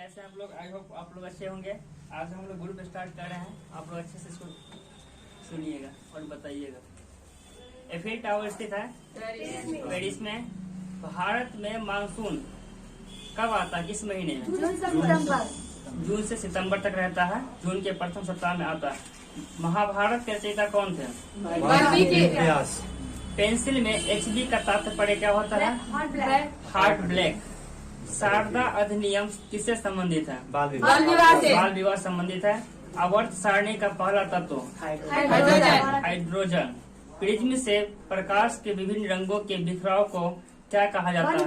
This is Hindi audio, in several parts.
कैसे आप लोग? आई होप आप लोग अच्छे होंगे। आज हम लोग ग्रुप स्टार्ट कर रहे हैं, आप लोग अच्छे से सुनिएगा और बताइएगा। एफिल टावर स्थित है पेरिस में। भारत में मानसून कब आता है, किस महीने में? जून से सितंबर तक रहता है। जून के प्रथम सप्ताह में आता है। महाभारत के रचयिता कौन थे? व्यास। पेंसिल में HB का तात्पर्य क्या होता है? Heart black. शारदा अधिनियम किससे संबंधित है? बाल विवाह संबंधित है। आवर्त सारणी का पहला तत्व हाइड्रोजन। प्रिज्म से प्रकाश के विभिन्न रंगों के बिखराव को क्या कहा जाता है?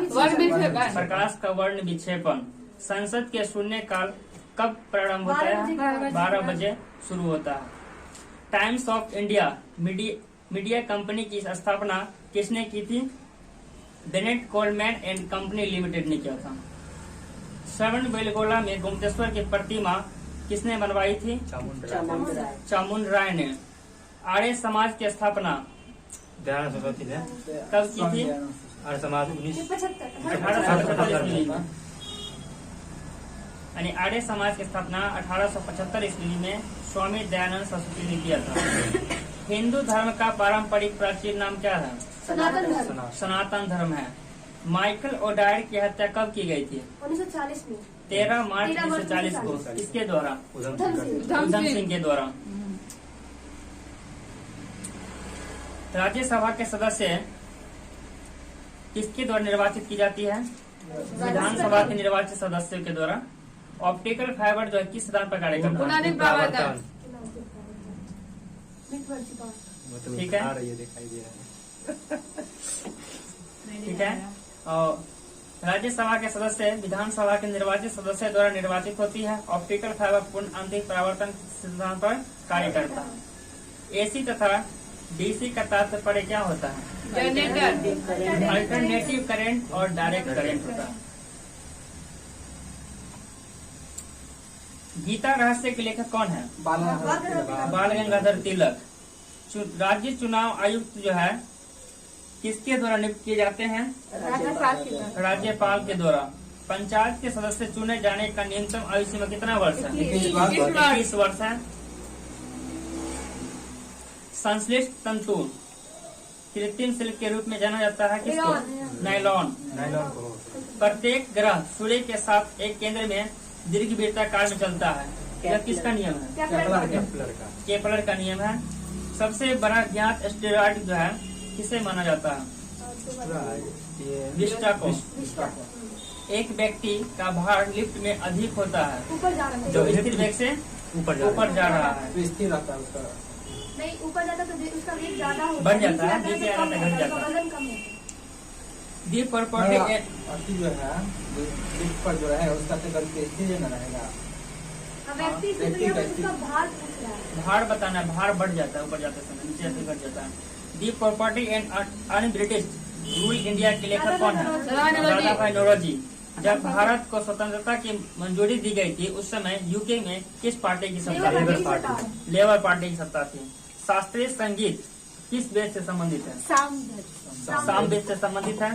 प्रकाश का वर्ण विक्षेपण। संसद के शून्यकाल कब प्रारंभ होता है? 12 बजे शुरू होता है। Times of India media company की स्थापना किसने की थी? Bennett Coleman and company limited ने किया था। श्रवण बेलगोला में गोमतेश्वर की प्रतिमा किसने बनवाई थी? चामुंड राय ने। आर्य समाज की स्थापना दयानंद सरस्वती ने कब की थी? आर्य समाज 1875 ईस्वी में। यानी आर्य समाज की स्थापना 1875 ईस्वी में स्वामी दयानंद सरस्वती ने किया था। हिंदू धर्म का पारंपरिक प्राचीन नाम क्या है? सनातन धर्म है। माइकल ओडायर की हत्या कब की गई थी? 1940 में। 13 मार्च 1940 को। किसके द्वारा? उधम सिंह के द्वारा। राज्यसभा के सदस्य किसके द्वारा निर्वाचित की जाती है? विधानसभा के निर्वाचित सदस्यों के द्वारा। ऑप्टिकल फाइबर जो है किस सिद्धांत पर कार्य करता है? ठीक है, दिखाई दे रहा है। ठीक है। और राज्यसभा के सदस्य विधानसभा के निर्वाचित सदस्य द्वारा निर्वाचित होती है। ऑप्टिकल फाइबर पूर्ण आंतरिक परावर्तन सिद्धांत पर कार्य करता है। AC तथा DC का तात्पर्य क्या होता है? अल्टरनेटिव करंट और डायरेक्ट करंट होता है। गीता रहस्य के लेखक कौन है? बाल गंगाधर तिलक। राज्य चुनाव आयुक्त जो है किसके द्वारा नियुक्त किए जाते हैं? राज्यपाल के द्वारा। पंचायत के सदस्य चुने जाने का न्यूनतम आयु सीमा कितना वर्ष है? 21 वर्ष है। संश्लिष्ट तंतु कृत्रिम सिल्क के रूप में जाना जाता है किसको? नायलॉन। प्रत्येक ग्रह सूर्य के साथ एक केंद्र में दीर्घ वृत्ताकार में चलता है। यह किसका नियम है? केपलर का नियम है। सबसे बड़ा ज्ञात एस्टेरॉयड जो है किसे माना जाता है? विस्टा को। एक व्यक्ति का भार लिफ्ट में अधिक होता है जो स्थिर वेग से ऊपर जा रहा है। नहीं, ऊपर जाता तो उसका वेग ज्यादा होता है, बढ़ जाता है, नीचे आता तो घट जाता है। वजन कम होता है। दी प्रॉपर्टी जो है लिफ्ट पर जो है उसका तो करके स्टेज में रहेगा। व्यक्ति से उसका भार पूछ रहा है। भार बताना है। भार बढ़ जाता है ऊपर जाते समय, नीचे आते घट जाता है। दी property and un British rule India के लेखक कौन है? दादा भाई नौरोजी। जब भारत को स्वतंत्रता की मंजूरी दी गई थी उस समय UK में किस पार्टी की सत्ता थी? लेबर पार्टी की सत्ता थी। शास्त्रीय संगीत किस वेद से संबंधित है? साम वेद से संबंधित है।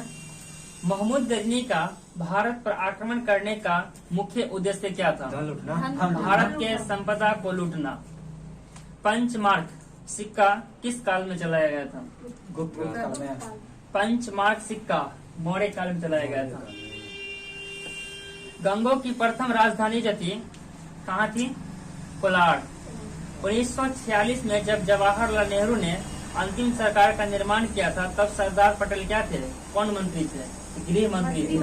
महमूद गजनी का भारत पर आक्रमण करने का मुख्य उद्देश्य क्या था? भारत के संपदा को लूटना। पंचमार्क सिक्का किस काल में चलाया गया था? गुप्त काल में। पंचमार्क सिक्का मौर्य काल में चलाया गया था। गंगों की प्रथम राजधानी जो थी कहाँ थी? कोलार। 1946 में जब जवाहरलाल नेहरू ने अंतिम सरकार का निर्माण किया था तब सरदार पटेल क्या थे? कौन मंत्री थे? गृह मंत्री थे।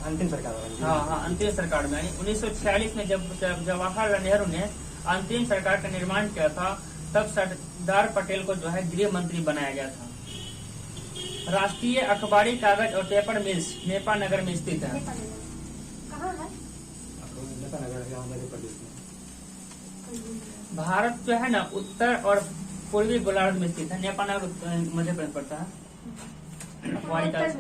अंतिम सरकार। हाँ, अंतिम सरकार में। 1946 में जब जवाहरलाल नेहरू ने अंतिम सरकार का निर्माण किया था तब सरदार पटेल को जो है गृह मंत्री बनाया गया था। राष्ट्रीय अखबारी कागज और पेपर मिल्स नेपा नगर में स्थित है। कहाँ है? भारत जो है ना उत्तर और पूर्वी गोलार्ध में स्थित है। नेपा नगर मध्य प्रदेश पड़ता है। अखबारी कागज।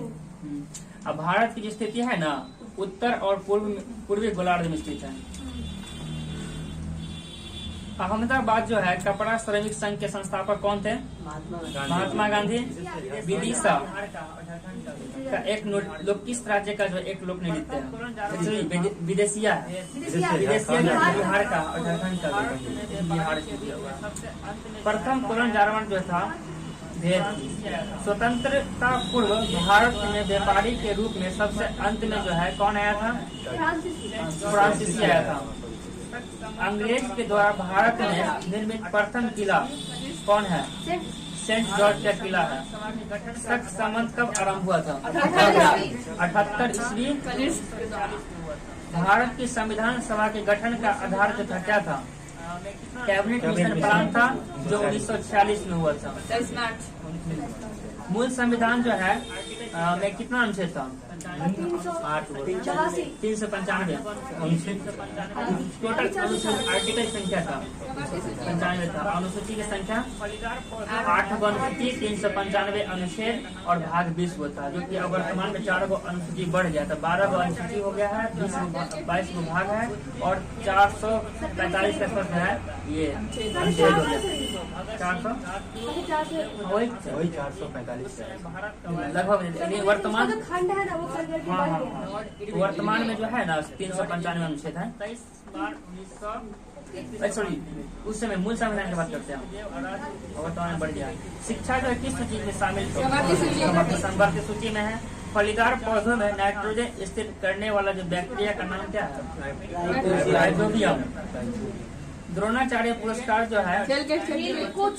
अब भारत की जो स्थिति है ना उत्तर और पूर्वी गोलार्ध में स्थित है। अहमदाबाद जो है कपड़ा श्रमिक संघ के संस्थापक कौन थे? महात्मा गांधी। विदिशा का एक लोग किस राज्य का जो एक लोक नृत्य है? विदेशिया है। विदेशिया जो है बिहार का और झारखंड का बिहार के। प्रथम कोलन जारवन जो था भेद थी। स्वतंत्रता पूर्व भारत में व्यापारी के रूप में सबसे अंत में जो है कौन आया था? फ्रांसीसी आया था। अंग्रेज के द्वारा भारत में निर्मित प्रथम किला कौन है? सेंट जॉर्ज का किला है। सख्त संबंध कब आरंभ हुआ था? 78 ईस्वी। भारत की संविधान सभा के गठन का आधार जो था क्या था? कैबिनेट मिशन प्लान था जो 1946 में हुआ था। मूल संविधान जो है में कितना अनुच्छेद था? 395 टोटल अनुच्छेद। आर्टिकल संख्या था 95 था। अनुसूची की संख्या 8 गो अनुसूची, 395 अनुच्छेद और भाग 20 गो था, जो कि अब वर्तमान में 4 गो अनुसूची बढ़ गया था। 12 गो अनुसूची हो गया है, 22 गो भाग है और 445 का स्पष्ट है ये अनुच्छेद हो गया। 400 वही 445 लगभग वर्तमान। वर्तमान में जो है ना 395 अनुच्छेद है। 23 मार्च 1900 सॉरी उस समय मूल संविधान की बात करते हैं। वर्तमान में बढ़ गया। शिक्षा जो किस सूची में शामिल संवर्ग सूची में है। फलीदार पौधों में नाइट्रोजन स्थिर करने वाला जो बैक्टीरिया का नाम क्या है? राइजोबियम। द्रोणाचार्य पुरस्कार जो है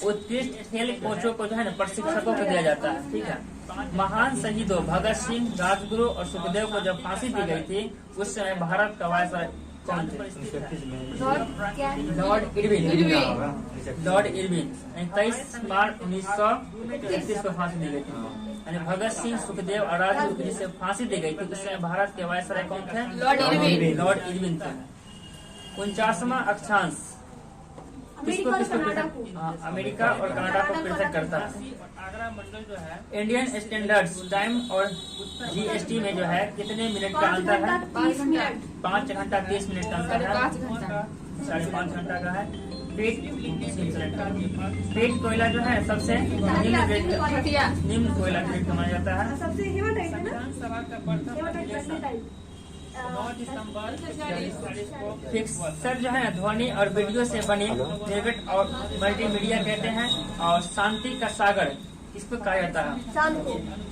उत्कृष्ट खेल कोचों को जो है ना प्रशिक्षकों को दिया जाता है। ठीक है। महान शहीदों भगत सिंह, राजगुरु और सुखदेव को जब फांसी दी गई थी उस समय भारत का वायसराय कौन थे? Lord Irwin. 23 मार्च 1931 को फांसी दी गई थी। यानी भगत सिंह, सुखदेव और राजगुरु को जिसे फांसी दी गई थी उस समय भारत के वायसराय कौन थे? लॉर्ड इरविन थे। 49वां अक्षांश किसको अमेरिका और कनाडा को पृथक करता है? आगरा मंडल जो है इंडियन स्टैंडर्ड टाइम और जीएसटी में जो है कितने मिनट का अंतर है? 5 घंटा 30 मिनट का अंतर है। 5.5 घंटा का है। पेट कोयला जो है सबसे निम्न कोयला ग्रेड का माना जाता है। विधानसभा का प्रथम 9 दिसंबर 1940 को फिक्सर जो है ध्वनि और वीडियो से बनी निर्गत और मल्टीमीडिया कहते हैं। और शांति का सागर किसको कहा जाता है?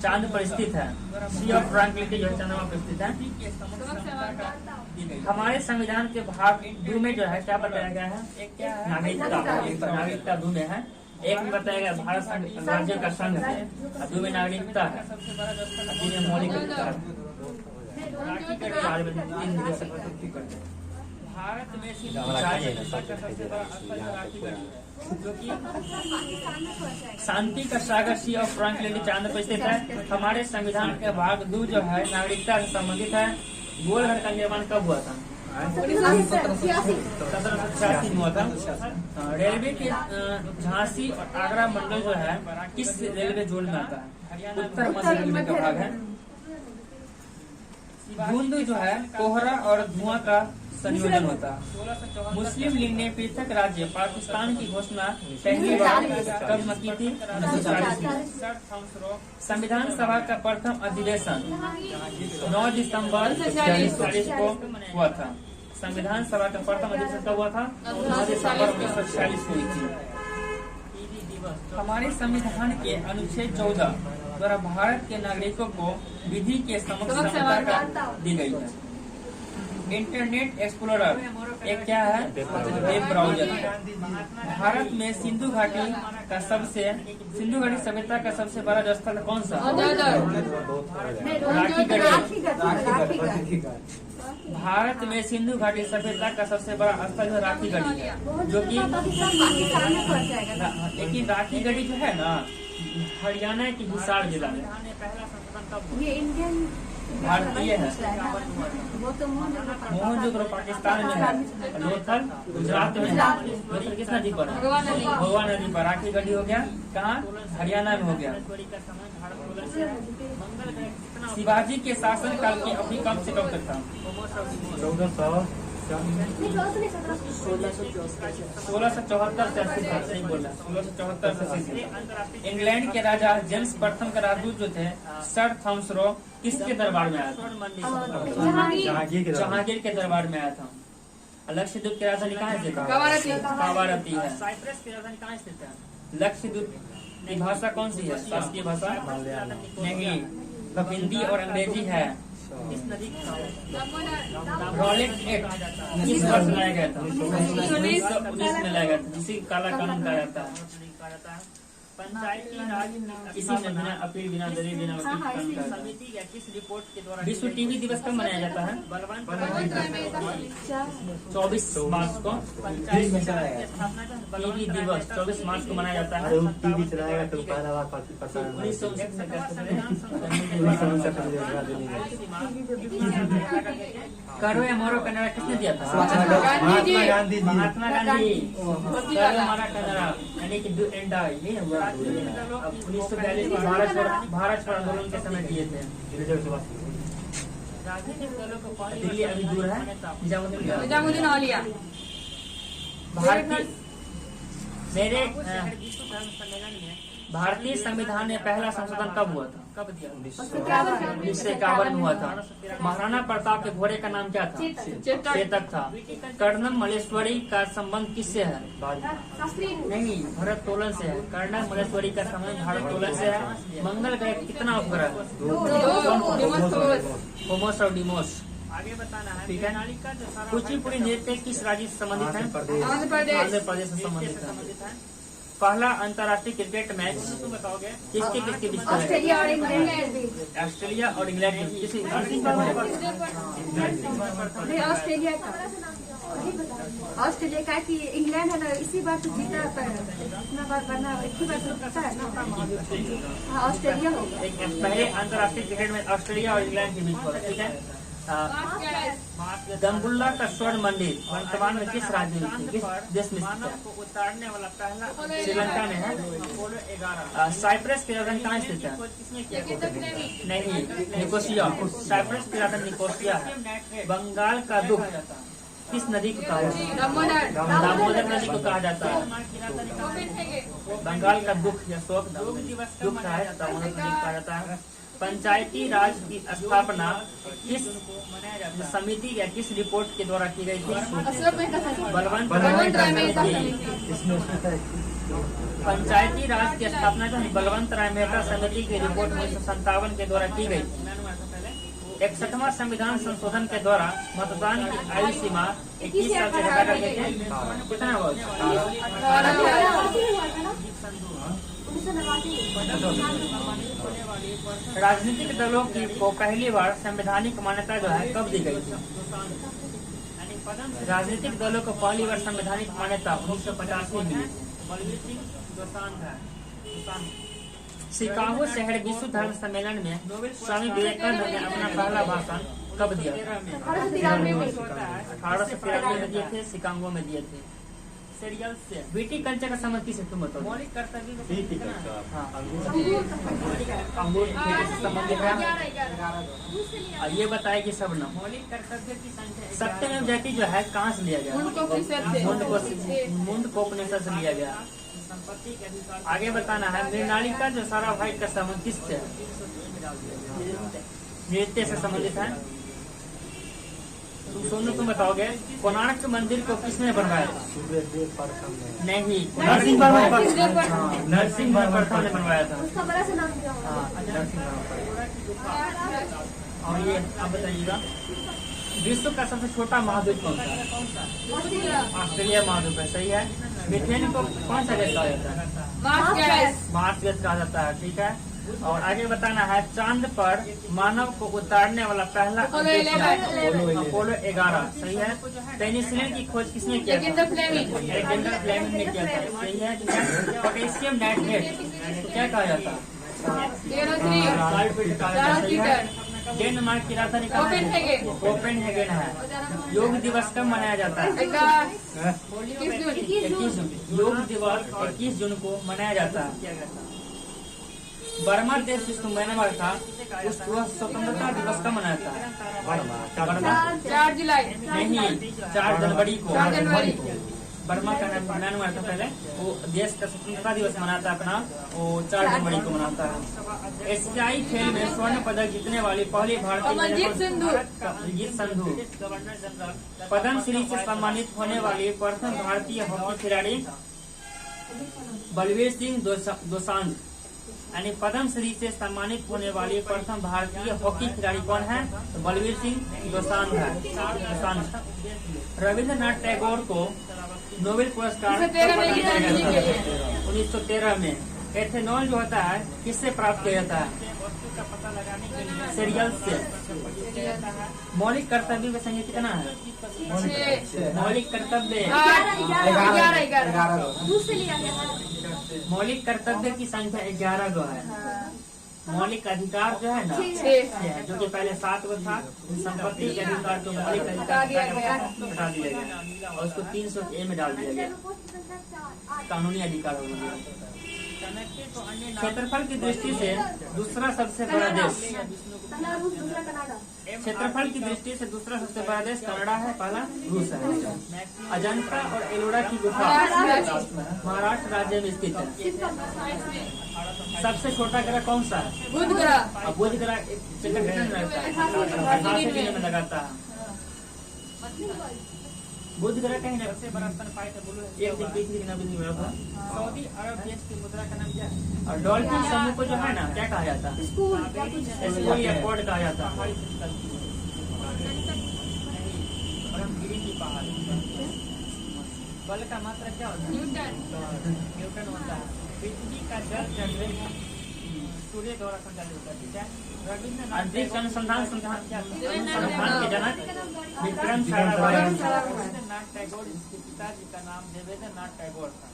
चांद पर स्थित है। सी ऑफ ट्रैंक्विलिटी जो चंद्रमा पर स्थित है। हमारे संविधान के भाग 2 में जो है क्या बताया गया है? एक क्या है? नागरिकता 2 में है। एक में बताया गया भारत राज्यों का संघ है, 2 में नागरिकता है, 3 में मौलिक अधिकार। भारत में जो कि शांति का सागर सी ऑफ ट्रैंक्विलिटी चांद पर स्थित है। हमारे संविधान के भाग 2 जो है नागरिकता से संबंधित है। गोलघर का निर्माण कब हुआ था? 1786 में हुआ था। रेलवे के झांसी और आगरा मंडल जो है किस रेलवे जोन में आता है? उत्तर मध्य रेलवे का भाग है। धुंध जो है कोहरा और धुआं का संयोजन होता है। मुस्लिम लीग ने पृथक राज्य पाकिस्तान की घोषणा पहली बार कब की थी? 1940 में। संविधान सभा का प्रथम अधिवेशन 9 दिसंबर 1940 को हुआ था। संविधान सभा का प्रथम अधिवेशन कब हुआ था? 9 दिसंबर 1940 को हुई थी। हमारे संविधान के अनुच्छेद 14 द्वारा भारत के नागरिकों को विधि के समक्ष समानता दी गई है। इंटरनेट एक्सप्लोरर एक क्या है? Web browser. भारत में सिंधु घाटी सभ्यता का सबसे बड़ा स्थल कौन सा? भारत में सिंधु घाटी सभ्यता का सबसे बड़ा स्थल है राखी गढ़ी है, जो कि लेकिन राखी गढ़ी जो है ना हरियाणा के हिसार जिला में। ये इंडियन भारतीय है। मोहनजोदड़ो पाकिस्तान में है। लोथल गुजरात में है। लोथल किस नदी पर है? भगवा नदी पर। राखी गढ़ी हो गया कहाँ? हरियाणा में हो गया। शिवाजी के शासन काल की अवधि कम से कम तक था? नहीं 14 नहीं 17 1674 से 80 तक, सही बोला, 1674 से 80 तक। इंग्लैंड के राजा जेम्स प्रथम का राजदूत जो थे सर थॉमस रो किसके दरबार में आया था? जहांगीर के दरबार में आया था। लक्षद्वीप की राजधानी कहाँ स्थित है? कावारती है। साइप्रस की राजधानी कहाँ स्थित है? लक्षद्वीप की भाषा कौन सी है? शासकीय भाषा नहीं, हिंदी और अंग्रेजी है। किस नदी का रॉलेट एक्ट किस वर्ष लाया गया था? 1919 में लाया गया था, जिसे काला कानून कहा जाता है। पंचायती राज इसी में बिना अपील, बिना दलील, बिना वकील का समिति या किस रिपोर्ट के द्वारा। विश्व टीवी दिवस कब मनाया जाता है? 24 मार्च को टीवी दिवस 24 मार्च को मनाया जाता है। टीवी चलाएगा तो पहला बार प्रसारण 1959 करो या मोरो कनाडा किसने दिया था? महात्मा गांधी जी। महात्मा गांधी। करो मारा कनाडा यानी कि डू एंड डाई, ये हुआ। अब 1942 में भारत छोड़ो आंदोलन के समय दिए थे। राजनीतिक दलों को दिल्ली अभी दूर है, निजामुद्दीन औलिया। भारतीय संविधान में पहला संशोधन कब हुआ था? कब दिया? 1951 में हुआ था। महाराणा प्रताप के घोड़े का नाम क्या था? चेतक था। कर्णम मल्लेश्वरी का संबंध किससे है? नहीं, भरतोलन से है। कर्णम मल्लेश्वरी का संबंध भरतोलन से है। मंगल ग्रह कितना उपग्रह? होमोस और डिमोस। आगे बताना है, ठीक है। कुचिपुड़ी नृत्य किस राज्य से संबंधित है? आंध्र प्रदेश से संबंधित है। पहला अंतर्राष्ट्रीय क्रिकेट मैच बताओगे किसके किसके बीच? ऑस्ट्रेलिया और इंग्लैंड। ऑस्ट्रेलिया और इंग्लैंड किसी ऑस्ट्रेलिया का ऑस्ट्रेलिया का कि इंग्लैंड है ना, इसी बार तो जीता इतना बार बना, एक ही बार तो जीता है ना। हाँ ऑस्ट्रेलिया होगा। पहले अंतर्राष्ट्रीय क्रिकेट में ऑस्ट्रेलिया और इंग्लैंड के बीच हुआ, ठीक है। दम्बुल्ला का स्वर्ण मंदिर वर्तमान में किस राज्य में, किस देश में स्थित है? उतारने वाला पहला श्रीलंका में है। साइप्रस की राजधानी कहाँ स्थित है? नहीं, निकोसिया। साइप्रस की राजधानी निकोसिया है। बंगाल का दुख किस नदी को कहा जाता है? दामोदर नदी को कहा जाता है। बंगाल का दुख या शोक दुख है, दामोदर नदी को कहा जाता है। पंचायती राज की स्थापना किस समिति या किस रिपोर्ट के द्वारा की गई थी? बलवंत राय मेहता समिति। पंचायती राज की स्थापना जो बलवंत राय मेहता समिति की रिपोर्ट 1957 के द्वारा की गई। 61वां संविधान संशोधन के द्वारा मतदान की आयु सीमा 21 साल से घटा कर कितना राजनीतिक दलों की को पहली बार संवैधानिक मान्यता जो है कब दी गई थी? राजनीतिक दलों को पहली बार संवैधानिक मान्यता 1985 में मिली थी। शिकागो शहर विश्व धर्म सम्मेलन में स्वामी विवेकानंद ने अपना पहला भाषण कब दिया? 1893 में दिए थे, शिकागो में दिए थे। सीरियल से बीटी कल्चर का संबंध किससे? तुम बताओ। मौलिक कर्तव्य अंगूर से संबंधित है। ये बताए कि सब न मौलिक कर्तव्य की संख्या सत्यमेव जयते जो है कहाँ से लिया गया? मुंडकोपनिषद से लिया गया। संपत्ति के अधिकार। आगे बताना है, मृणालिका जो साराभाई का संबंध किससे? नृत्य से संबंधित है। सोनू तुम बताओगे, कोणार्क मंदिर को किसने बनवाया? नहीं, नरसिंह प्रथम ने बनवाया था। और ये आप बताइएगा, विश्व का सबसे छोटा महाद्वीप कौन सा है? ऑस्ट्रेलिया महाद्वीप है, सही है। मीथेन को कौन सा गैस कहा जाता है? मार्स गैस कहा जाता है, ठीक है। और आगे बताना है, चांद पर मानव को उतारने वाला पहला अपोलो 11, सही है। पेनिसिलिन की खोज किसने किया? एलेक्जेंडर फ्लेमिंग ने किया था, सही है। पोटेशियम नाइट्रेट क्या कहा जाता है? डेनमार्क की राजधानी कोपेनहेगन है। योग दिवस कब मनाया जाता है? 21 जून। योग दिवस 21 जून को मनाया जाता है। बर्मा देश जिसको म्यांमार था उस वह स्वतंत्रता दिवस का मनाया था। बर्मा 4 जुलाई नहीं 4 जनवरी को 4 जनवरी बर्मा का नाम म्यांमार था पहले, वो देश का स्वतंत्रता दिवस मनाता है अपना, वो 4 जनवरी को मनाता है। एशियाई खेल में स्वर्ण पदक जीतने वाली पहली भारतीय अमनजीत सिंधु अमनजीत संधू। पद्मश्री से सम्मानित होने वाली प्रथम भारतीय हॉकी खिलाड़ी बलवीर सिंह दोसांझ। यानी पद्मश्री से सम्मानित होने वाली प्रथम भारतीय हॉकी खिलाड़ी कौन है? तो बलवीर सिंह दोसांझ है। रविंद्रनाथ टैगोर को नोबेल पुरस्कार 1913 में एथेनॉल जो होता है किससे प्राप्त किया जाता है? सीरियल से। मौलिक कर्तव्य का संख्या कितना है? मौलिक कर्तव्य 11 दूसरे लिया गया है। मौलिक कर्तव्य की संख्या 11 गो है। मौलिक अधिकार जो है ना 6 है, जो कि पहले 7 गो था। संपत्ति के अधिकार को मौलिक अधिकार हटा दिया गया और उसको 300A में डाल दिया गया, कानूनी अधिकार हो गया। क्षेत्रफल की दृष्टि से दूसरा सबसे बड़ा देश, क्षेत्रफल की दृष्टि से दूसरा सबसे बड़ा देश कनाडा है, पहला रूस है। अजंता और एलोरा की गुफा महाराष्ट्र राज्य में स्थित है। सबसे छोटा ग्रह कौन सा है? बुध ग्रह। अब बुध ग्रह में लगाता है। बुध ग्रह कहीं सबसे बड़ा स्तन पाए थे, बोलो एक दिन पृथ्वी का भी नहीं मिला था। सऊदी अरब देश की मुद्रा का नाम क्या है? और डॉल्फिन समूह को जो है ना क्या कहा जाता है? स्कूल या पोर्ट कहा जाता है। ब्रह्मगिरी की पहाड़। बल का मात्रा क्या होता है? न्यूटन होता है। पृथ्वी का जल चक्र सूर्य द्वारा संचालित होता है, ठीक है। अंतरिक्ष अनुसंधान संस्थान के जनक विक्रम साराभाई रविंद्रनाथ टैगोर, जिसके पिताजी का नाम देवेंद्रनाथ टैगोर था।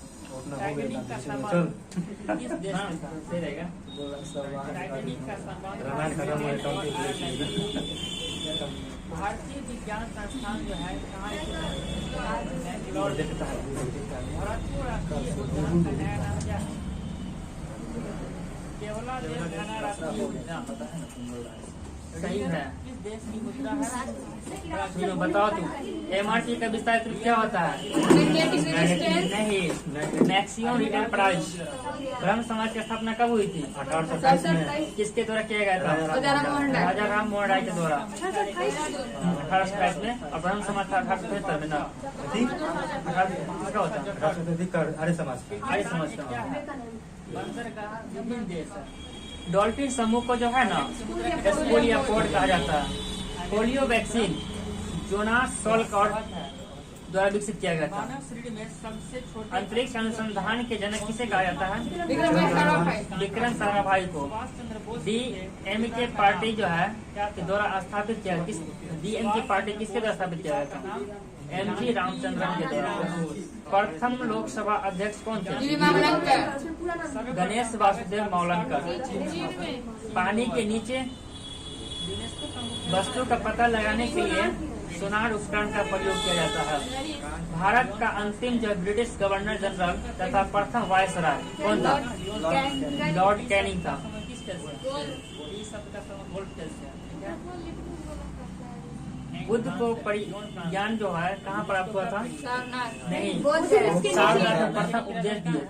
टाइटैनिक का सामान किस देश में था? सही रहेगा। टाइटैनिक का सामान भारतीय विज्ञान संस्थान जो है कहाँ भरतपुर राष्ट्रीय उद्यान का नया नाम क्या है? केवला राष्ट्रीय उद्यान। सही है। किस देश की मुद्रा है? बताओ तुम। MRP का विस्तारित रूप क्या होता है? नहीं, मैक्सिमम रिटेल प्राइस। ब्रह्म समाज की स्थापना कब हुई थी? 1827 में। किसके द्वारा किया गया था? राजा राम मोहन राय के द्वारा 1827 में। और ब्रह्म समाज था 1875 में ना। क्या होता है? आर्य समाज का बंदरगाह विभिन्न देश है। डॉल्फिन समूह को जो है ना स्कूल या पोर्ट कहा जाता है। पोलियो वैक्सीन जोनास सॉल्कॉट द्वारा विकसित किया गया था। मानव शरीर में सबसे छोटे अंतरिक्ष अनुसंधान के जनक किसे कहा जाता है? विक्रम साराभाई को। DMK पार्टी जो है के द्वारा स्थापित किया। DMK पार्टी किसके द्वारा स्थापित किया गया था? MG रामचंद्रन के द्वारा। प्रथम लोकसभा अध्यक्ष कौन थे? गणेश वासुदेव मौलनकर। पानी के नीचे वस्तु का पता लगाने के लिए सोनार उपकरण का प्रयोग किया जाता है। भारत का अंतिम जो ब्रिटिश गवर्नर जनरल तथा प्रथम वायसराय कौन था? लॉर्ड कैनिंग था। बुद्ध को ज्ञान जो है कहाँ प्राप्त हुआ था? नहीं, सारनाथ में प्रथम उपदेश दिए।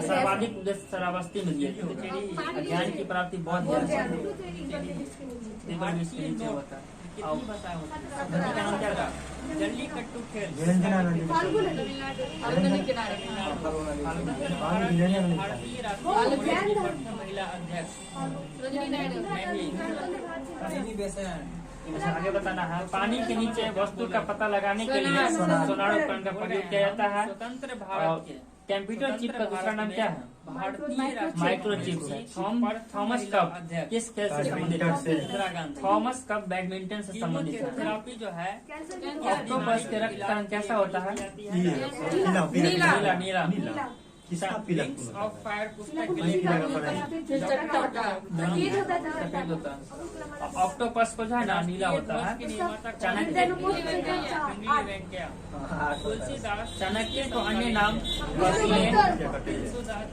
सर्वाधिक उपदेश श्रावस्ती में दिए थे। ज्ञान की प्राप्ति बहुत नीचे होता है। नदी का नाम क्या था? जल्लीकट्टू खेल। भारतीय महिला अध्यक्ष। आगे बताना है। पानी के नीचे वस्तु का पता लगाने के लिए सोनार उपकरण का प्रयोग किया जाता है। स्वतंत्र भारत के कंप्यूटर चिप का दूसरा नाम क्या है? भारतीय माइक्रोचिप है। थॉमस कप किस खेल से संबंधित है? थॉमस कप बैडमिंटन से संबंधित है। थेरेपी जो है ऑक्टोपस के रक्त का रंग कैसा होता है? नीला। किसका पिलक विंग्स ऑफ फायर पुस्तक के किसी लेखक जगह पर सफेद होता था सफेद होता है। ऑक्टोपस को जो है ना नीला होता है। चाणक्य चाणक्य को अन्य नाम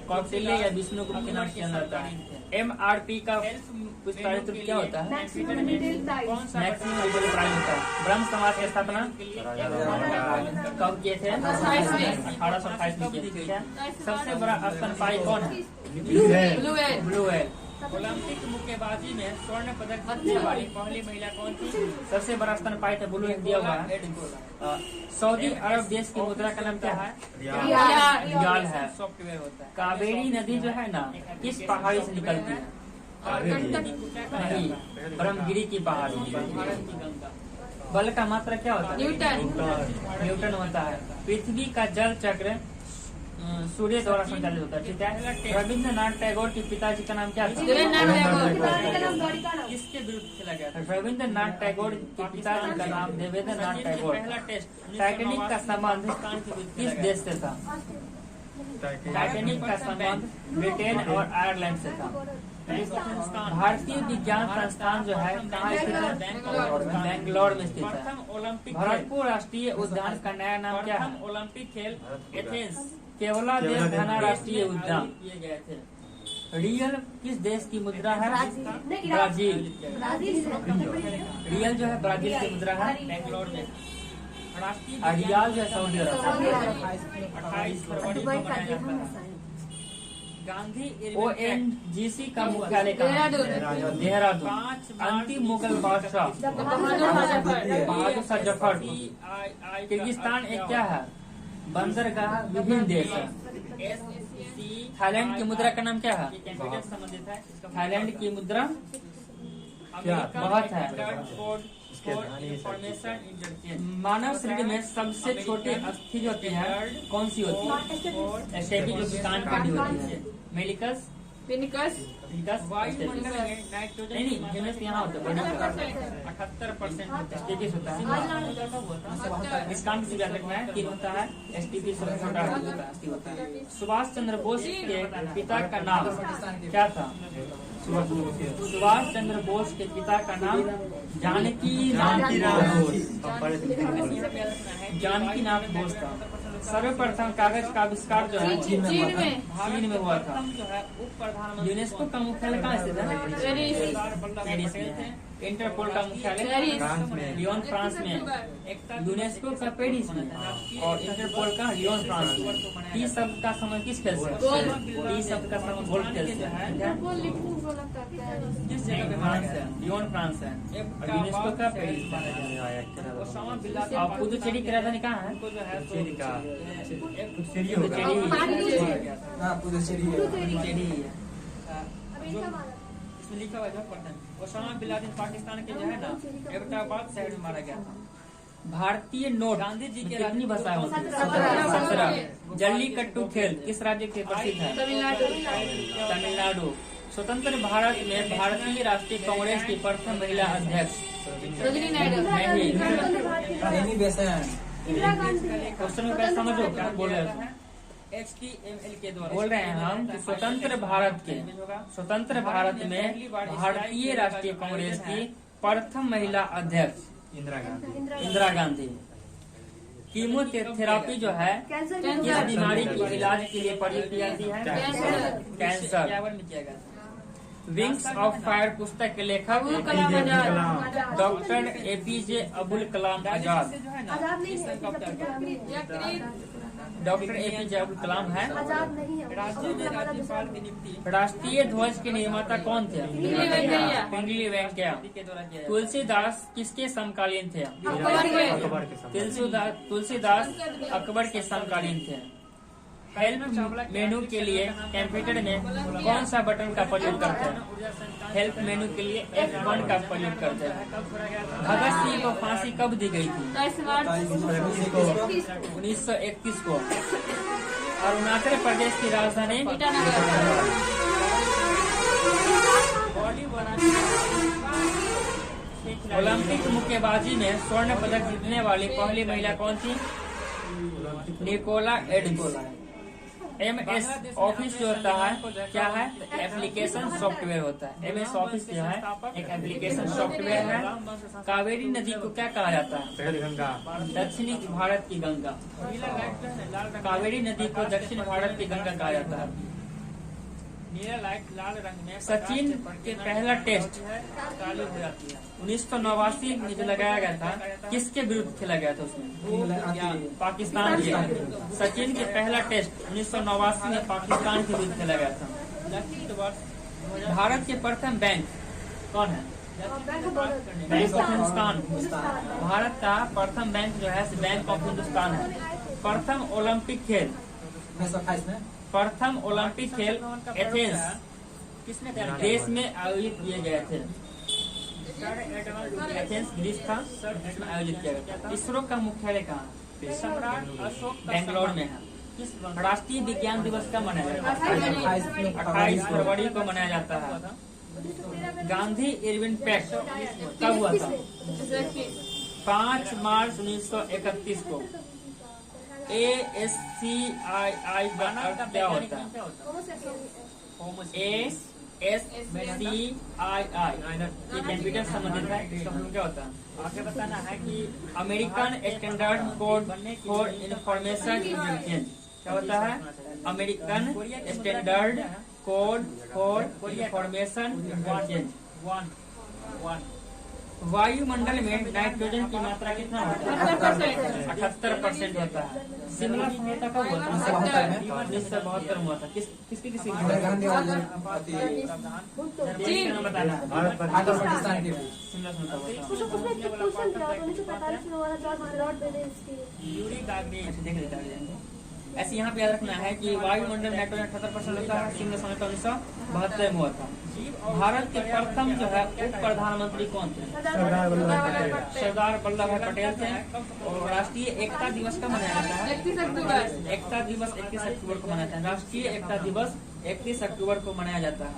कौटिल्य या विष्णुगुप्त के नाम से जाना जाता है। MRP का विस्तारित रूप क्या होता है? मैक्सिमम रिलेटिव प्राइस होता है। ब्रह्म समाज की स्थापना कब किए थे? 1828 में किए थे। सबसे बड़ा स्तनपायी कौन है? Blue whale. ओलंपिक मुक्केबाजी में स्वर्ण पदक जीतने वाली पहली महिला कौन थी? सबसे बड़ा स्तनपायी था ब्लू व्हेल दिया हुआ है। सऊदी अरब देश की मुद्रा का नाम क्या है? रियाल है। सॉफ्टवेयर होता है। कावेरी नदी जो है ना किस पहाड़ी से निकलती है? नहीं, ब्रह्मगिरी की पहाड़ी। बल का मात्रा क्या होता है? न्यूटन होता है। पृथ्वी का जल चक्र सूर्य द्वारा संचालित होता है। ठीक है। रविंद्रनाथ टैगोर के पिताजी का नाम क्या था? किसके विरुद्ध खेला गया था? रविंद्रनाथ टैगोर के पिताजी का नाम देवेंद्रनाथ टैगोर। पहला टेस्ट टाइटैनिक का संबंध किस देश से था? टाइटैनिक का संबंध ब्रिटेन और आयरलैंड से था। भारतीय विज्ञान संस्थान जो है कहाँ स्थित है? बेंगलोर में स्थित है। भरतपुर राष्ट्रीय उद्यान का नया नाम क्या है? ओलंपिक खेल एथेंस केवलादेव घना राष्ट्रीय उद्यान किए गए थे। रियल किस देश की मुद्रा है? ब्राजील। रियल जो है ब्राजील की मुद्रा है। बेंगलोर में। रियाल जो है सऊदी अरब। 28 फरवरी को मनाया जाता है। गांधी ONGC का मुख्यालय कहाँ? देहरादून। अंतिम मुगल बादशाह बहादुर शाह जफर। किर्गिस्तान एक क्या है? बंदरगाह विभिन्न देश है। थाईलैंड की मुद्रा का नाम क्या है? थाईलैंड की मुद्रा बहुत है। मानव शरीर में सबसे छोटी अस्थि जो होती है कौन सी होती है? एस्टेपी जो कान की होती है। मेलिकस वायुमंडल में नाइट्रोजन यहाँ होता है 78% एसटीपी होता है। इसका तीन होता है। एसटीपी होता है। सुभाष चंद्र बोस के पिता का नाम क्या था? सुभाष चंद्र बोस के पिता का नाम जानकी नाथ बोस था। सर्वप्रथम कागज का आविष्कार जो है चीन में हुआ था। यूनेस्को का मुख्यालय कहाँ स्थित है? पेरिस में। इंटरपोल का मुख्यालय लियोन फ्रांस में। यूनेस्को का पेरिस में और इंटरपोल का लियोन फ्रांस में। टी शब्द का समय किस खेल से? टी शब्द का समय गोल्फ खेल से है। किस जगह पे फ्रांस है? लियोन फ्रांस है। यूनेस्को का पेरिस में। और पुदुचेरी की राजधानी कहाँ है? पुदुचेरी है। इसमें लिखा हुआ है ओसामा बिन लादेन पाकिस्तान के जो है ना एबटाबाद शहर में मारा गया था। भारतीय नोट गांधी जी के कितनी भाषाएं होती है? 17। जल्लीकट्टू खेल किस राज्य के प्रसिद्ध है? तमिलनाडु। स्वतंत्र भारत में भारतीय राष्ट्रीय कांग्रेस की प्रथम महिला अध्यक्ष क्वेश्चन में समझो क्या बोल रहे हैं? HTML के द्वारा बोल रहे हैं हम कि स्वतंत्र भारत में भारतीय राष्ट्रीय कांग्रेस की प्रथम महिला अध्यक्ष इंदिरा गांधी। कीमोथेरापी जो है किस बीमारी के इलाज के लिए प्रयोग की जाती है? कैंसर। विंग्स ऑफ फायर पुस्तक के लेखक doctor APJ Abdul Kalam Azad. Doctor APJ Abdul Kalam है। राष्ट्रीय ध्वज के निर्माता कौन थे? पिंगली वेंकैया। तुलसीदास किसके समकालीन थे? तुलसीदास अकबर के समकालीन थे। हेल्प मेनू के लिए कंप्यूटर में कौन सा बटन का प्रयोग करते हैं? हेल्प मेनू के लिए F1 का प्रयोग करते हैं। भगत सिंह को फांसी कब दी गई थी? 1931 को। अरुणाचल प्रदेश की राजधानी ओलंपिक मुक्केबाजी में स्वर्ण पदक जीतने वाली पहली महिला कौन थी? Nicola ads. MS ऑफिस जो होता है क्या है, एप्लीकेशन सॉफ्टवेयर होता है। MS ऑफिस जो है एक एप्लीकेशन सॉफ्टवेयर है। कावेरी नदी को क्या कहा जाता है, गंगा। दक्षिणी भारत की गंगा। कावेरी नदी को दक्षिण भारत की गंगा कहा जाता है। नीला लाइट लाल रंग में सचिन के पहला टेस्ट चालू हो जाती है। 1989 में जो लगाया गया था, किसके विरुद्ध खेला गया था उसमें, पाकिस्तान के। सचिन के पहला टेस्ट 1989 में पाकिस्तान के विरुद्ध खेला गया था। दक्षिण वर्ष भारत के प्रथम बैंक कौन है, बैंक ऑफ हिंदुस्तान। भारत का प्रथम बैंक जो है बैंक ऑफ हिंदुस्तान है। प्रथम ओलंपिक खेल 1928 में प्रथम ओलंपिक खेल एथेंस किसने देश में आयोजित किए गए थे। एथेंस ग्रीस था, इसमें आयोजित किया गया था। इसरो का मुख्यालय कहाँ है, सम्राट अशोक का बेंगलोर में है। किस राष्ट्रीय विज्ञान दिवस कब मनाया जाता है, 28 फरवरी को मनाया जाता है। गांधी इरविन पैक्ट कब हुआ था, 5 मार्च 1931 को। ASCII का अर्थ क्या होता है, ASCII ये कंप्यूटर संबंधित है, इसका मतलब क्या होता है। आगे बताना है कि American standard code for information exchange क्या होता है, American standard code for information exchange. 1 वायुमंडल में नाइट्रोजन की मात्रा कितना होता है, 78% होता है। शिमला समझौता कब हुआ था, 1972 में हुआ था। किसकी इंदिरा गांधी और देश का नाम बताना है। पाकिस्तान के शिमला समझौता हुआ था। उसको कुछ ने क्वेश्चन किया 1945 में वाला जॉर्ज बेनेस्की। यूरी गागरी देख लेते हैं। ऐसे यहाँ पे याद रखना है कि वायुमंडल में नाइट्रोजन 78% होता है। शिमला समझौता 1972 में हुआ था। भारत के प्रथम जो है उप प्रधानमंत्री कौन थे, सरदार वल्लभ भाई पटेल थे। और राष्ट्रीय एकता दिवस कब मनाया जाता है, 31 अक्टूबर। एकता दिवस 31 अक्टूबर को मनाया जाता है। राष्ट्रीय एकता दिवस 31 अक्टूबर को मनाया जाता है।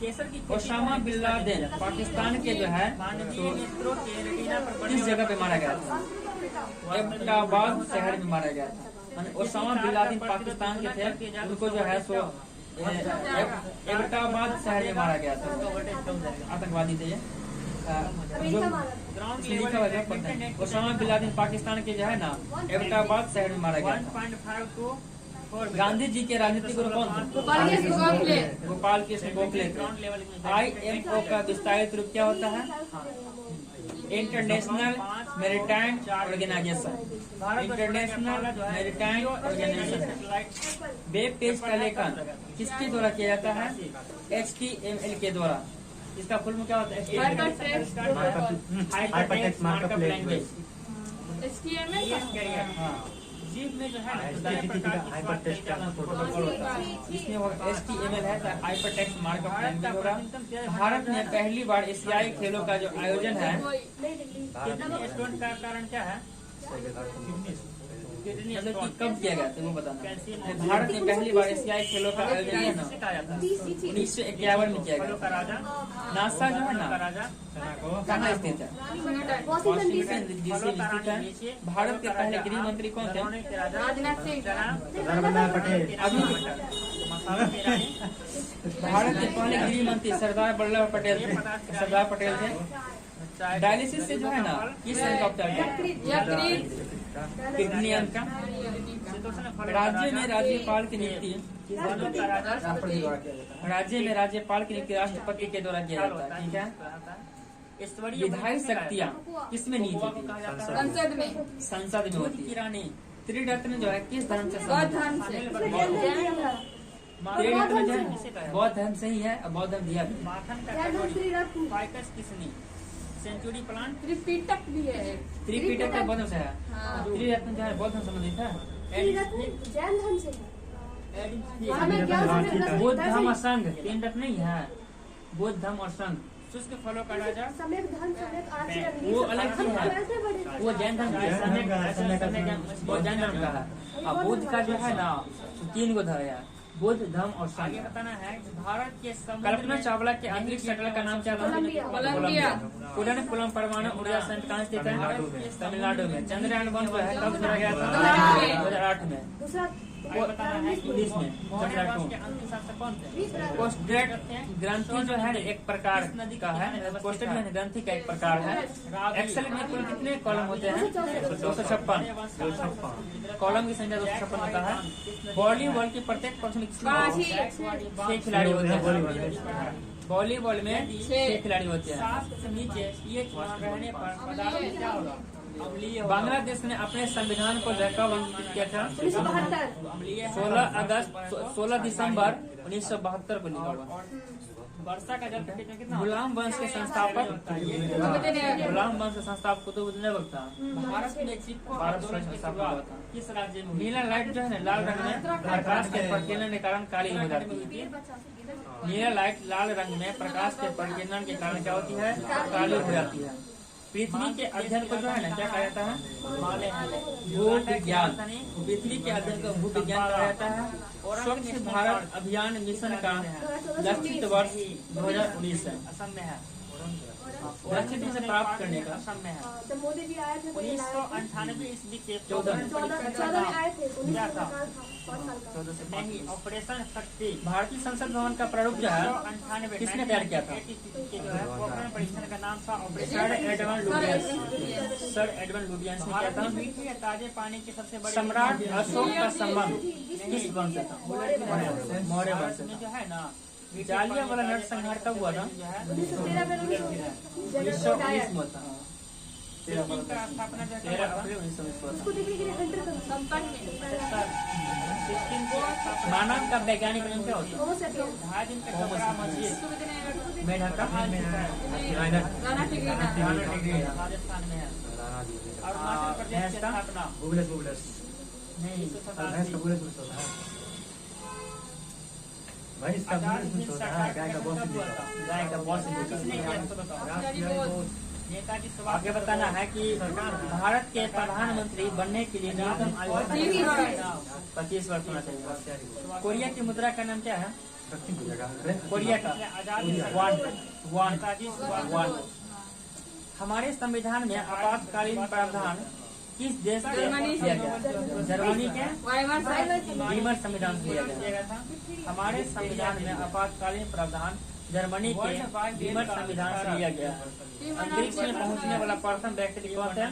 केसर की ओसामा बिन लादेन पाकिस्तान के जो है मानवीय नेत्रों के रेटिना पर किस जगह पे मारा गया था, एबटाबाद शहर में मारा गया था। ओसामा बिन लादेन पाकिस्तान के थे, उनको जो है सो एबटाबाद शहर में मारा गया था, आतंकवादी थे ये। ग्राउंड लिखा हुआ है पढ़ते हैं। ओसामा बिन लादेन पाकिस्तान के जो है ना एबटाबाद शहर में मारा गया था। 1.5 to 4 गांधी जी के राजनीतिक गुरु कौन थे, गोपाल कृष्ण गोखले ग्राउंड थे। लेवल में IMO का विस्तारित रूप क्या होता है, international maritime organisation. International maritime organisation. Web page का लेखन किसके द्वारा किया जाता है, HTML के द्वारा। इसका फुल में क्या होता है, हाइपरटेक्स्ट मार्कअप लैंग्वेज। जीव में जो है इसमें HTML है तो हाइपरटेक्स्ट मार्कअप लैंग्वेज होगा। भारत में पहली बार एशियाई खेलों का जो आयोजन है, कितने स्टूडेंट का कारण क्या है, कितनी मतलब कि कब किया गया था वो बताना। भारत में पहली बार एशियाई खेलों का आयोजन है ना कहा जाता है 1951 में किया गया का था। राजा नासा जो है ना का राजा कहाँ स्थित है, वॉशिंगटन डीसी। वाशिंगटन डीसी में स्थित है। भारत के पहले गृह मंत्री कौन थे, राजनाथ सिंह सरदार वल्लभ पटेल। भारत के पहले गृह मंत्री सरदार वल्लभ पटेल थे, सरदार पटेल थे। डायलिसिस से जो है ना किस हेलीकॉप्टर किडनी अंग का। राज्य में राज्यपाल की नियुक्ति राष्ट्रपति द्वारा किया जाता है। राज्य में राज्यपाल की नियुक्ति राष्ट्रपति के द्वारा किया जाता है, ठीक है। विधायी शक्तियाँ किसमें नीति थी, संसद में होती है। रानी त्रिरत्न जो है किस धर्म से संबंधित है? त्रिरत्न जो है बौद्ध धर्म से ही है और बौद्ध धर्म दिया भी। माखन का फाइकस किसने सेंचुरी प्लांट त्रिपिटक भी है। त्रिपिटक का बौद्ध धर्म से है। हाँ। त्रिरत्न जो है बौद्ध धर्म संबंधित है। जैन धर्म से है। हमें क्या बुद्ध धर्म और संघ तीन रत्न नहीं है, बुद्ध धर्म और संघ। शुष्क फलों का राजा समय धर्म समय आचरण वो अलग चीज है, वो जैन धर्म का है, वो जैन धर्म का है। और बुद्ध का जो है ना 3 गो धर्म है, बुद्ध धर्म और संघ। आगे बताना है भारत के कल्पना चावला के अंतरिक्ष शटल का नाम क्या था, कोलंबिया। कुडनकुलम परमाणु ऊर्जा संयंत्र कहाँ स्थित है, तमिलनाडु में। चंद्रयान 1 जो है कब छोड़ा गया था, 2008 में। दूसरा बताना है इंग्लिश में मोहरे वंश के अंतिम शासक कौन थे? पोस्टग्रेड ग्रंथि जो है एक प्रकार का है। पोस्टग्रेड ग्रंथि का एक प्रकार है। एक्सेल में कुल कितने कॉलम होते हैं? 256 कॉलम की संख्या 256 होता है। वॉलीबॉल की प्रत्येक पक्ष में 6 खिलाड़ी होते हैं। वॉलीबॉल में 6 खिलाड़ी होते हैं। 7 से नीचे ये रहने पर पदार्थ में क्या होगा? अम्लीय होगा। बांग्लादेश ने अपने संविधान को कब अंकित किया था? 1972 अम्लीय है। 16 दिसंबर 1972 को लिखा हुआ। और वर्षा का जल प्रति कितना? गुलाम वंश के संस्थापक गुलाम वंश के संस्थापक कुतुबुद्दीन ऐबक था। भारत में चिप भारत में संस्थापक हुआ था। किस राज्य में? नीला लाइट जो है ना लाल रंग में प्रकाश के प्रकीर्णन के कारण काली हो जाती है। नीला लाइट लाल रंग में प्रकाश के प्रकीर्णन के कारण क्या होती है? काली हो जाती है। पृथ्वी के अध्ययन को जो है ना क्या कहा जाता है? भूविज्ञान। पृथ्वी के अध्ययन को भूविज्ञान कहा जाता है। स्वच्छ भारत अभियान मिशन का लक्षित वर्ष 2019 है। असम में है। लक्षित से प्राप्त करने का असम में है। जब मोदी जी आए थे 1998 ईस्वी के 14 में आए थे क्या था? 19 साल का नहीं, ऑपरेशन शक्ति। भारतीय संसद भवन का प्रारूप जो है 1998 किसने तैयार किया था? के जो है पोखरण परीक्षण का नाम था operation. Sir Edmund Lutyens. Sir Edmund Lutyens ने किया भारत में था। मीठे या ताजे पानी के सबसे बड़े सम्राट अशोक का संबंध किस वंश से था? मौर्य वंश से में था। जो है ना जालियांवाला नरसंहार कब हुआ था? जो है 1913 में 1919 में था। सिक्किम का स्थापना जो है 13 अप्रैल 1919 को उसको देखने के लिए हंटर का संपर्क सिक्किम को स्थापना मानव का वैज्ञानिक नाम क्या होता है? होमो सेपियंस 2.5 दिन का कपड़ा मस्जिद मेढका राजस्थान में है। और हिमाचल प्रदेश की स्थापना नहीं भाई इसका आजाद कुछ हिंद होता सरकार है, गाय का बहुत कब हुआ था? गाय का बहुत किसने किया था बताओ? नेताजी सुभाष आगे बताना है कि भारत के प्रधानमंत्री बनने के लिए न्यूनतम आयु 25 वर्ष होना चाहिए। कोरिया की मुद्रा का नाम क्या है? कोरिया का आजाद हिंद वन। नेताजी सुभाष वन। हमारे संविधान में आपातकालीन प्रावधान किस देश से दिया गया? जर्मनी के वीमर संविधान से दिया गया था। हमारे संविधान में आपातकालीन प्रावधान जर्मनी के वीमर संविधान से लिया गया। अंतरिक्ष में पहुंचने वाला प्रथम व्यक्ति कौन थे?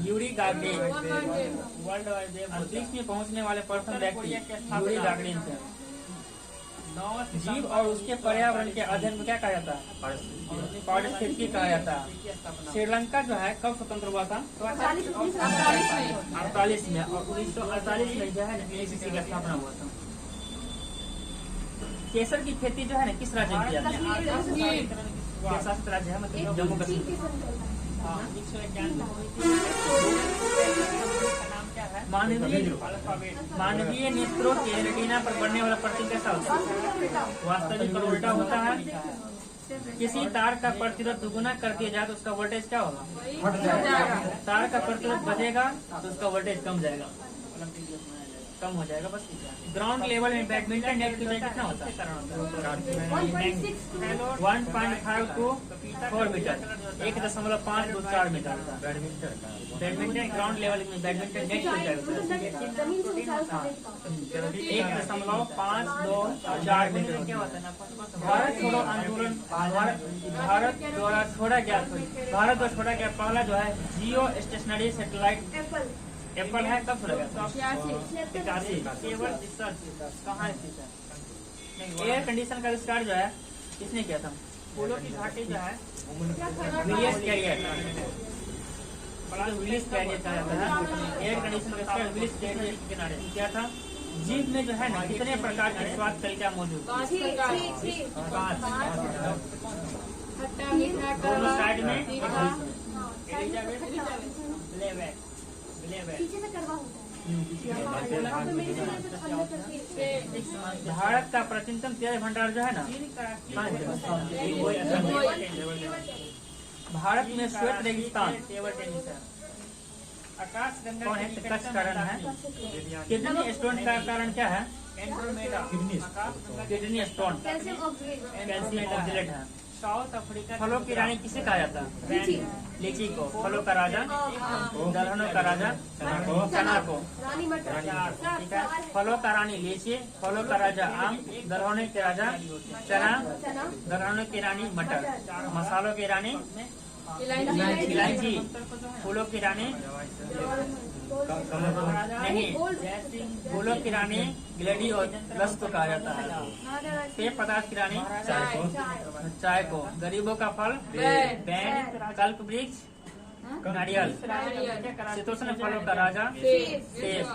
Yuri Gagarin. World wide web अंतरिक्ष में पहुंचने वाले प्रथम व्यक्ति यूरी गागरिन थे। जीव और उसके पर्यावरण के अध्ययन को क्या कहा जाता है? पारिस्थितिकी कहा जाता है। श्रीलंका जो है कब स्वतंत्र हुआ था? 48 में। और 1948 में जो है ना ACC का स्थापना हुआ था। केसर की खेती जो है ना किस राज्य में किया था? शासित राज्य है मतलब जम्मू कश्मीर। मानवीय नेत्रों के रेटिना पर बढ़ने वाला प्रतिरोध कैसा होता है? वास्तविक और उल्टा होता है। किसी तार का प्रतिरोध दुगुना कर दिया जाए तो उसका वोल्टेज क्या होगा? तार का प्रतिरोध बढ़ेगा तो उसका वोल्टेज कम जाएगा, कम हो जाएगा। बस ग्राउंड लेवल में बैडमिंटन नेट की ऊंचाई कितना होता है? 1.5 to 4 मीटर, 1.524 मीटर होता है। बैडमिंटन ग्राउंड लेवल में बैडमिंटन नेट की ऊंचाई होता है 1.524 मीटर। क्या होता है ना? भारत छोड़ो आंदोलन भारत द्वारा छोड़ा गया पहला जो है जियो स्टेशनरी सैटेलाइट एप्पल है। कब छोड़ा गया? 81। केवल रिसर्च कहाँ स्थित है? एयर कंडीशन का आविष्कार जो है किसने किया था? फूलों की घाटी जो है विलियस कैरियर कहा जाता है। एयर कंडीशन का आविष्कार विलियस कैरियर के किनारे किया था। जीव में जो है ना कितने प्रकार की स्वाद कलिका मौजूद? दोनों साइड में। भारत का प्राचीनतम तेल भंडार जो है ना भारत में श्वेत रेगिस्तान आकाश गंगा कौन है? कच्छ कारण है। किडनी स्टोन का कारण क्या है? Andromeda kidney stone calcium oxalate है। साउथ अफ्रीका फलों की रानी किसे कहा जाता है? लीची। लीची को। फलों का राजा, दलहनों का राजा, चना को। रानी मटर। ठीक है। फलों का रानी लीची, फलों का राजा आम, दलहनों के राजा चना, चना। दलहनों की रानी मटर, मसालों की रानी इलायची, फूलों की रानी नहीं, फूलों की रानी गिलहरी और रस को कहा जाता है। पेय पदार्थ की रानी चाय को। गरीबों का फल बैंड, कल्प वृक्ष, नारियल। शीतोष्ण फलों का राजा सेब।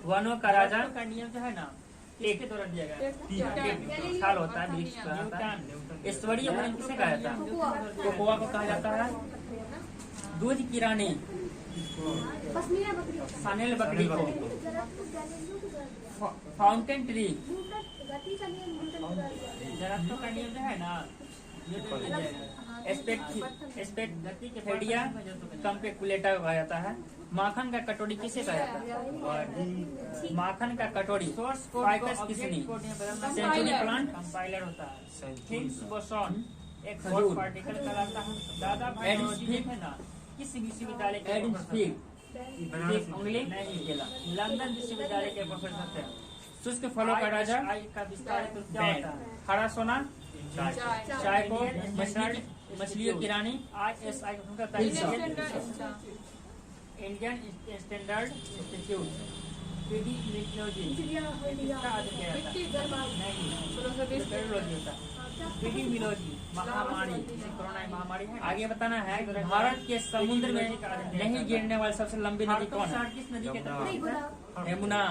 वनों का राजा का नियम जो है ना इसके द्वारा दिया गया साल होता है, वृक्ष का होता है। ईश्वरीय वर्ण किसे कहा जाता है? कोकोआ को कहा जाता है। दूध की रानी पश्मीना बकरी। सानेल बकरी को। फाउंटेन ट्री दरख्तों का नियम जो है ना ये तो दिया जाएगा। एस्पेक्टेडिया कम्पेकुलेटा कहा जाता है। माखन का कटोरी किसे कहा जाता है? माखन का कटोरी फाइकस किसनी, सेंचुरी प्लांट, कंपाइलर होता है। हिग्स बोसॉन, एक खजूर। पार्टिकल कहलाता है। दादा भाई एडम्स नौरोजी फिग। है ना किस विश्वविद्यालय के एडम्स प्रोफेसर फिग, थे? उंगली नहीं केला। लंदन विश्वविद्यालय के प्रोफेसर थे। शुष्क फलों का राजा आई का विस्तारित रूप क्या बैंड। होता है? हरा सोना चाय को। मछलियों की रानी ISI का इंडियन स्टैंडर्ड इंस्टीट्यूट। पीडीमियोलॉजी किसका अध्ययन किया जाता है? नहीं पेडोलॉजी होता है। पीडीमियोलॉजी महामारी, जैसे कोरोना महामारी है। आगे बताना है भारत के समुद्र में नहीं गिरने वाली सबसे लंबी नदी कौन है? किस नदी के तट? यमुना।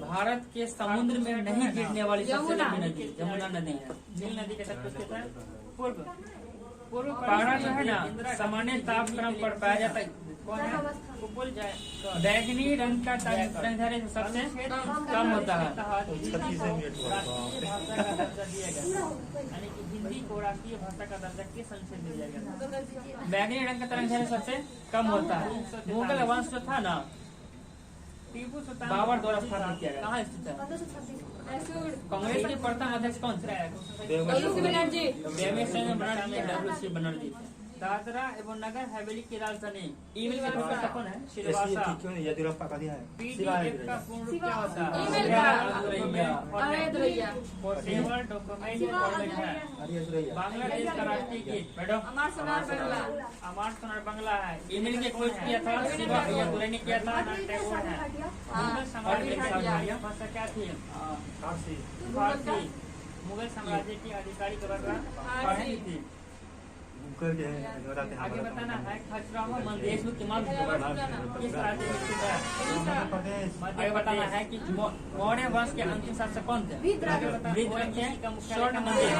भारत के समुद्र में नहीं गिरने वाली सबसे लंबी नदी यमुना नदी है। नील नदी के तट पर स्थित है। पूर्व पूर्व पारा जो है ना सामान्य तापक्रम पर पाया जाता है। कौन है? उपल जाए बैगनी रंग का तरंग सबसे कम होता है। राष्ट्रीय भाषा का दर्जा दिया गया, यानी कि हिंदी को राष्ट्रीय भाषा का दर्जा किस संसद में दिया गया? बैगनी रंग का तरंग सबसे कम होता है। मुगल वंश जो था ना टीपू सुल्तान बाबर द्वारा स्थापित किया गया। कहाँ स्थित है? 1526। कांग्रेस के प्रथम अध्यक्ष कौन थे? WC बनर्जी। दादरा एवं नगर हवेली की राजधानी ईमेल का प्रोफेसर कौन है? श्रीवासा। क्यों नहीं येदियुरप्पा का दिया है? पीडीएफ का पूर्ण रूप क्या होता है? पोर्टेबल डॉक्यूमेंट फॉर्मेट है। अरे अजरैया बांग्लादेश का राष्ट्रीय गीत मैडम अमर सोनार बांग्ला है। ईमेल के खोज किया था शिवा अय्यादुरै ने किया था। नाथ टैगोर है। मुगल साम्राज्य की भाषा क्या थी? फारसी। मुगल साम्राज्य की आधिकारिक भाषा फारसी थी। मुकर जो है बताते हैं आगे बताना है खजुराहो मंदिर देश में किमान किस राज्य में स्थित है? मध्य प्रदेश आगे बताना है कि मौर्य वंश के अंतिम शासक कौन थे? वृद्धराज के स्वर्ण मंदिर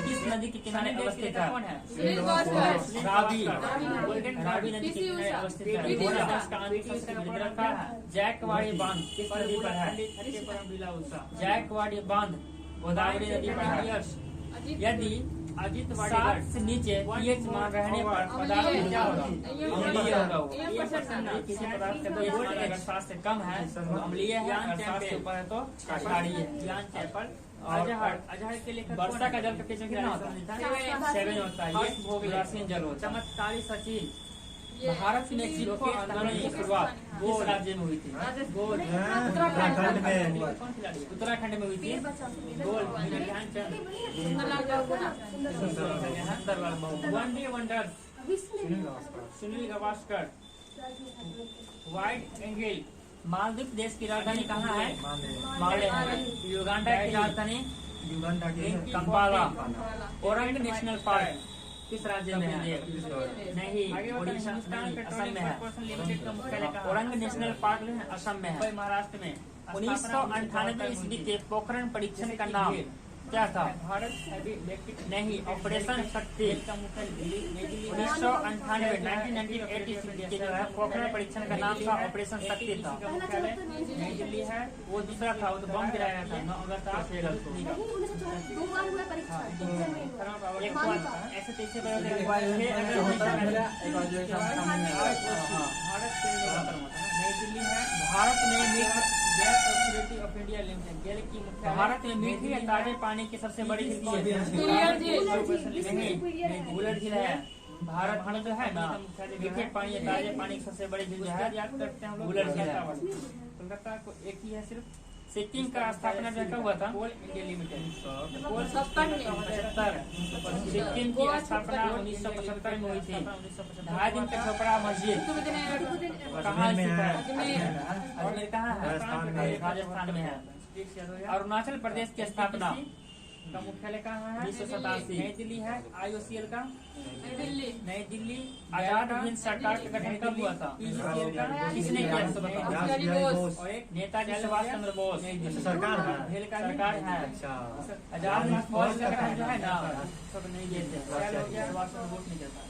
किस नदी के किनारे अवस्थित है? कौन है? रावी। गोल्डन रावी नदी के किनारे अवस्थित है। मौर्य वंश का अंतिम शासक वृद्धराज था। जैकवाड़ी बांध किस नदी पर है? जैकवाड़ी बांध गोदावरी नदी पर है। यदि अजित 7 से नीचे pH मान रहने पर पदार्थ में क्या होगा? अम्लीय होगा वो। किसी पदार्थ का pH मान अगर 7 से कम है तो अम्लीय है, अगर 7 से ऊपर है तो क्षारीय है। ज्ञान चैपल और अजहर के लेखक वर्षा का जल का pH कितना होता है? 7 होता है। ये भूविलासीन जल होता है। चमत्कारी सचिन भारत में सिक्खों आंदोलन की शुरुआत किस राज्य में हुई थी? उत्तराखंड में कौन खिलाड़ी है? उत्तराखंड में हुई थी। Goal Dhyanchand. One day wonder Sunil Gavaskar. वाइट एंगल मालदीव देश की राजधानी कहाँ है? माले है। युगांडा की राजधानी युगांडा के कंपाला। ओरंग नेशनल पार्क किस राज्य में है? नहीं, ओडिशा असम में है। लिमिटेड का मुख्यालय कहाँ है? ओरंग नेशनल पार्क जो है असम में है। महाराष्ट्र में। 1998 ईस्वी के पोखरण परीक्षण का नाम क्या था? भारत हैवी इलेक्ट्रिक नहीं, ऑपरेशन शक्ति। का मुख्यालय दिल्ली 1998 ईस्वी के जो है पोखरण परीक्षण का नाम था ऑपरेशन शक्ति था। का मुख्यालय नई दिल्ली है। वो दूसरा था, वो तो बम गिराया था 9 अगस्त 2001 को। नहीं 1994 2 बार हुआ परीक्षा। एक बार ऐसे तैसे बड़े एक बार जो होता है पहले, एक बार जो है सामने में आता है। भारत के नई दिल्ली है। भारत में gas authority of India limited, GAIL की मुख्यालय भारत में मीठे या ताजे पानी की सबसे बड़ी झील कौन है? बुलर झील है। भारत में जो है ना मीठे पानी या ताजे पानी की सबसे बड़ी झील जो है याद करते हैं हम लोग बुलर झील है। कोलकाता को एक ही है सिर्फ। सिक्किम का स्थापना जो कब हुआ था? कोल इंडिया लिमिटेड 1975। सिक्किम की स्थापना 1975 में हुई थी। 2.5 दिन का छपरा मस्जिद कहाँ स्थित है? अजमेर कहाँ है? राजस्थान में है। अरुणाचल प्रदेश की स्थापना का मुख्यालय कहाँ है? 1987। नई दिल्ली है। IOCL का नई दिल्ली। आजाद हिंद सरकार का गठन कब हुआ था? PGCL का किसने किया? और एक नेताजी सुभाष चंद्र बोस। सरकार है। रेल का सरकार है। अच्छा। आजाद हिंद फौज का गठन जो है ना सब नहीं देते। सुभाष चंद्र बोस नहीं देता।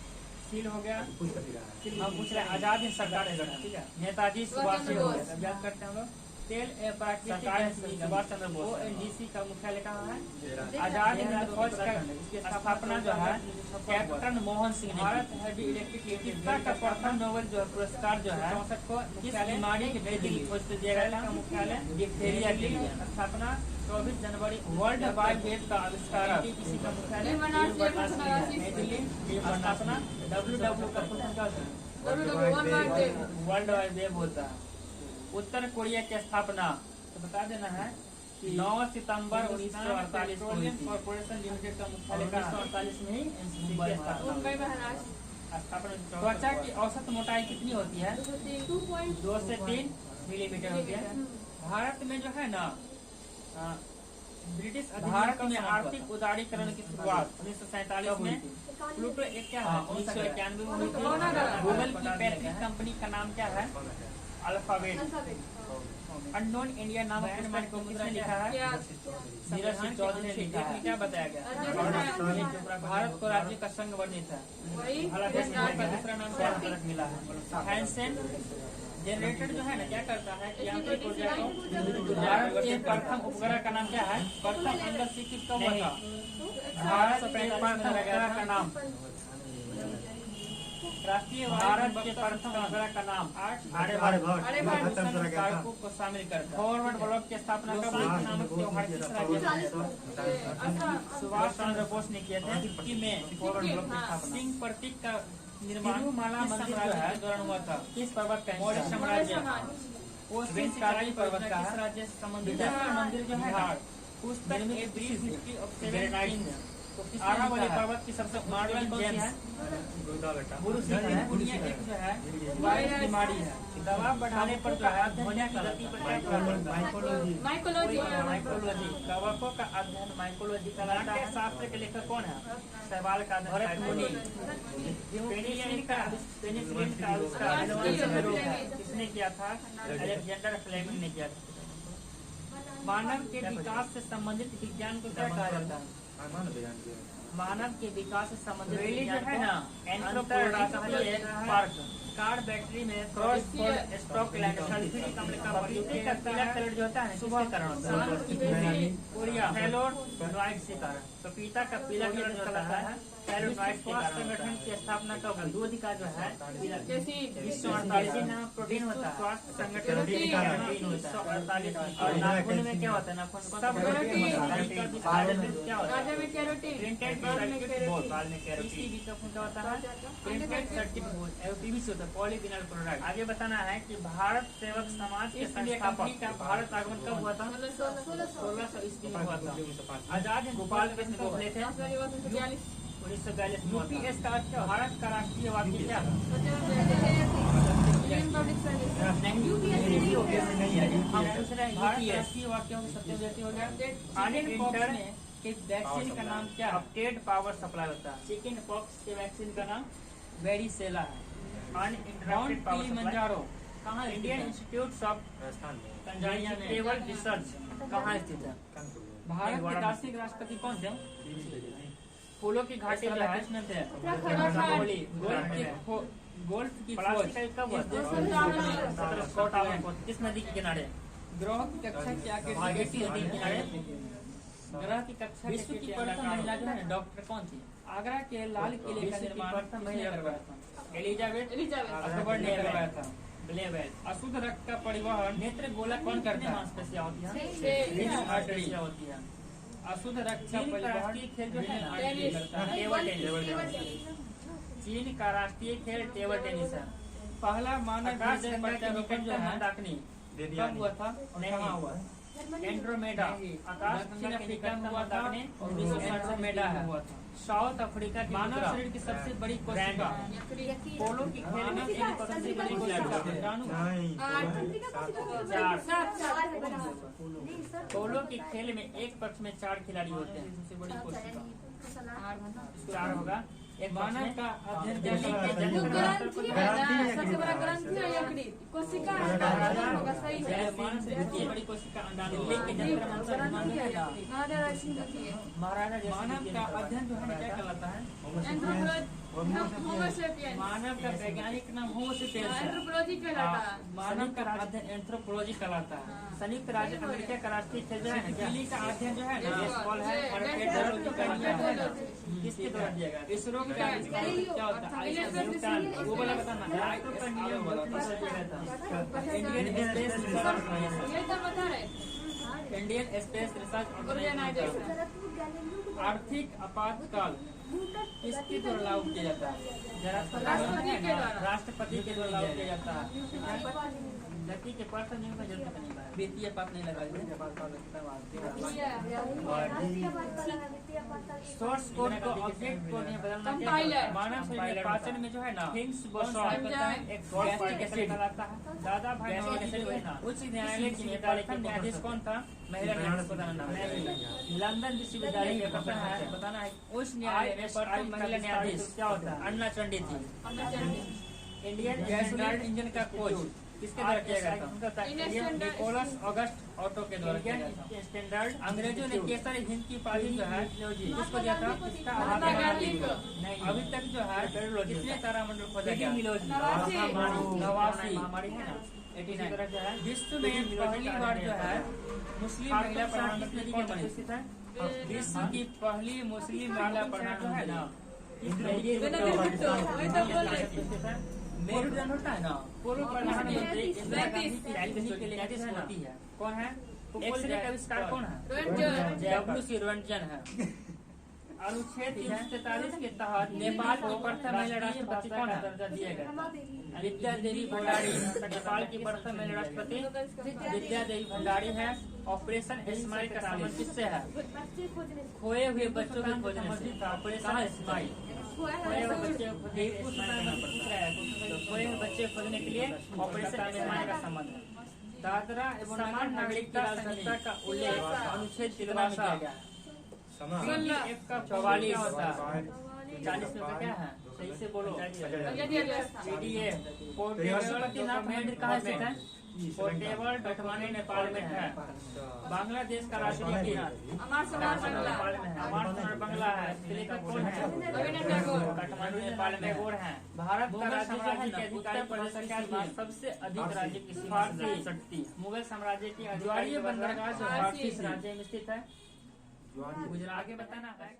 सील हो गया। हम पूछ रहे हैं आजाद हिंद सरकार का गठन, ठीक है? नेताजी सुभाष चंद्र बोस। याद करते हैं हम लोग। तेल प्राकृतिक सुभाष चंद्र बोस। ONGC का मुख्यालय कहाँ है? आजाद हिंद फौज का स्थापना जो है कैप्टन मोहन सिंह ने। भारत हैवी इलेक्ट्रिक का प्रथम नोबेल जो पुरस्कार जो है 64 को किस बीमारी के नई दिल्ली खोज से दिया गया था? मुख्यालय डिप्थीरिया के लिए। स्थापना 24 जनवरी। वर्ल्ड वाइड वेब का आविष्कार किसी का मुख्यालय? नई दिल्ली। स्थापना WWW का वर्ल्ड वाइड वेब होता है। उत्तर कोरिया की स्थापना तो बता देना है कि 9 सितंबर 1948 को कॉर्पोरेशन लिमिटेड का मुख्यालय 1948 में ही मुंबई स्थापना। त्वचा की औसत मोटाई कितनी होती है? 2 से 3 मिलीमीटर होती है। भारत में जो है ना ब्रिटिश भारत में आर्थिक उदारीकरण की शुरुआत 1947 में। प्लूटो एक क्या है? 1991 में हुई थी। गूगल की पैतृक कंपनी का नाम क्या है? अल्फाबेट। अननोन इंडिया नाम को किसने लिखा है? नीरज सिंह चौधरी ने लिखा है। क्या बताया गया? भारत को राज्य का संघ वर्णित है। दूसरा नाम क्या मिला है? हैंसेन जनरेटर जो है ना क्या करता है कि यांत्रिक ऊर्जा को। भारत के प्रथम उपग्रह का नाम क्या है? प्रथम अंदर स्वीकृत कब हुआ था? भारत के प्रथम उपग्रह का नाम राष्ट्रीय भारत के प्रथम उपग्रह का नाम आर्यभट्ट को शामिल करता है। फॉरवर्ड ब्लॉक की स्थापना कब हुई? नामक त्योहार किस राज्य में? सुभाष चंद्र बोस ने किया था। में फॉरवर्ड ब्लॉक की स्थापना। सिंह प्रतीक का निर्माण तिरुमाला मंदिर जो है दौरान हुआ था? किस पर्वत का? मौर्य साम्राज्य। वो सिंहकारी पर्वत का किस राज्य से संबंधित है? मंदिर जो है पुस्तक a brief history of seven Kings Aravalli पर्वत की सबसे मॉडर्न कौन सी है? गुरु सिंह है। दुनिया एक जो है वायरस बीमारी है। दबाव बढ़ाने पर जो है ध्वनि की गति पर क्या माइकोलॉजी कवकों का अध्ययन माइकोलॉजी का शास्त्र के लेखक कौन है? सहवाल का भरत मुनि। पेनिसिलिन का आविष्कार किसने किया था? अलेक्जेंडर फ्लेमिंग ने किया था। मानव के विकास से संबंधित विज्ञान को क्या कहा जाता है? मानव के विकास से संबंधित जो है ना एंथ्रोपोलॉजिकल पार्क। कार बैटरी में स्टॉक सल्फ्यूरिक अम्ल का पीला कलर जो होता है सुबह कारण होता है थैलोनॉइड से कारण। पपीता का पीला कलर जो होता है थैलोनॉइड के कारण। संगठन की स्थापना कब? दूध का जो है 1948 नामक प्रोटीन होता है। स्वास्थ्य संगठन 1948। और नाखून में क्या होता है? नाखून सब क्या होता है? प्रिंटेड सर्किट बोर्ड बाद में कैरोटीन का होता है। प्रिंटेड सर्किट बोर्ड PVC होता है पॉलीविनाइल क्लोराइड। आगे बताना है कि भारत सेवक समाज के कंपनी का भारत आगमन कब हुआ था? 1600 ईस्वी में हुआ था। आजाद हिंद गोपाल कृष्ण गोखले थे 1942 में। UPS का भारत का राष्ट्रीय वाक्य क्या था? राष्ट्रीय वाक्यों की सत्यव्यक्ति हो गया। के वैक्सीन का नाम क्या? अपडेट पावर सप्लाई होता है। चिकन पॉक्स के वैक्सीन का नाम वेरिसेला है। किलिमंजारो कहाँ? Indian institute of conservative research कहाँ स्थित है? भारत के दार्शनिक राष्ट्रपति कौन थे? फूलों की घाटी जो है गोल्फ की खोज किस नदी के किनारे? ग्रह की कक्षा की आकृति नदी के किनारे। ग्रह की कक्षा विश्व की प्रथम महिला जो है डॉक्टर कौन थी? आगरा के लाल किले का निर्माण प्रथम महिला करवाया था एलिजाबेथ अकबर ने करवाया था। ब्लेवेल। अशुद्ध रक्त का परिवहन नेत्र गोलक कौन करता है? मांसपेशियां होती है। अशुद्ध रक्त का परिवहन खेल जो है ना करता है टेबल टेनिस। चीन का राष्ट्रीय खेल टेबल टेनिस है। पहला मानव प्रत्यारोपण जो है कब हुआ था? नहीं हुआ एंड्रोमेडा आकाश दक्षिण अफ्रीका में हुआ था और एंड्रोमेडा है। साउथ अफ्रीका की मानव शरीर की सबसे बड़ी कोशिका पोलो की खेल में एक सबसे बड़ी कोशिका पोलो की खेल में एक पक्ष में 4 खिलाड़ी होते हैं। सबसे बड़ी कोशिका 4 होगा। एक मानव का अध्ययन सबसे बड़ा ग्रंथि है यकृत कोशिका सबसे बड़ी कोशिका अंडाणु महाराजा मानव का अध्ययन जो है क्या कहलाता है? मानव का वैज्ञानिक नाम होमोसेपियंस है। मानव का अध्ययन एंथ्रोपोलॉजी कहलाता है। संयुक्त राज्य अमेरिका का राष्ट्रीय खेल जो है बिल्ली का अध्ययन जो है ना बेसबॉल है और किसके द्वारा दिया गया? इसरो का क्या होता है? वो वाला बताना इंडियन स्पेस रिसर्च ऑर्गेनाइजेशन। आर्थिक आपातकाल किसके द्वारा लागू किया जाता है? राष्ट्रपति के द्वारा लागू किया जाता है। लड़की के पास नहीं होगा जरूरत नहीं है। वित्तीय पाप नहीं लगा सोर्स कोड को ऑब्जेक्ट को नहीं बदलना। मानव शरीर में पाचन में जो है ना हिंग्स एक गैस्ट्रिक एसिड आता है। दादा भाई उच्च न्यायालय की प्रथम न्यायाधीश कौन था? महिला न्यायाधीश लंदन विश्वविद्यालय में बताना है उच्च न्यायालय में प्रथम महिला न्यायाधीश क्या होता है? अन्ना चंडी थी। इंडियन गैस इंजन का खोज किसके द्वारा किया गया था? निकोलस ऑगस्ट ऑटो के द्वारा किया गया था। स्टैंडर्ड अंग्रेजों ने केसर हिंद की उपाधि जो है किसको दिया था? नहीं अभी तक जो है कितने तारामंडल खोजा गया? नवासी महामारी है ना 89 जो है। विश्व में पहली बार जो है मुस्लिम महिला प्रधानमंत्री कौन बनी? विश्व की पहली मुस्लिम महिला प्रधानमंत्री है ना मेरुदंड होता है ना पूर्व प्रधानमंत्री इंदिरा गांधी की राजधानी के लिए होती है। कौन है? एक्सरे का आविष्कार कौन है? डब्ल्यू.सी. रोंटगन है। अनुच्छेद 343 के तहत नेपाल को प्रथम महिला राष्ट्रपति कौन है? दर्जा दिया गया। विद्या देवी भंडारी नेपाल की प्रथम महिला राष्ट्रपति विद्या देवी भंडारी है। ऑपरेशन स्माइल का संबंध किससे है? खोए हुए बच्चों के खोजने से। ऑपरेशन स्माइल खोए हुए बच्चे खोजने के लिए ऑपरेशन स्माइल का संबंध है। दादरा एवं समान नागरिकता संहिता का उल्लेख अनुच्छेद 13 में किया गया। 44 होता है 40 में क्या है? सही से बोलो। राष्ट्रपति नाम कहाँ स्थित है? पोर्टेबल काठमांडू नेपाल में है। बांग्लादेश का राष्ट्रीय खेल बांग्ला है। कौन है? काठमांडू नेपाल में गोर है। भारत का राज्य के अधिकारी प्रदेश सबसे अधिक राज्य की सिफारिश शक्ति मुगल साम्राज्य की ज्वारीय बंदरगाह जो भारतीय राज्य में स्थित है। गुजरात आगे बताना है।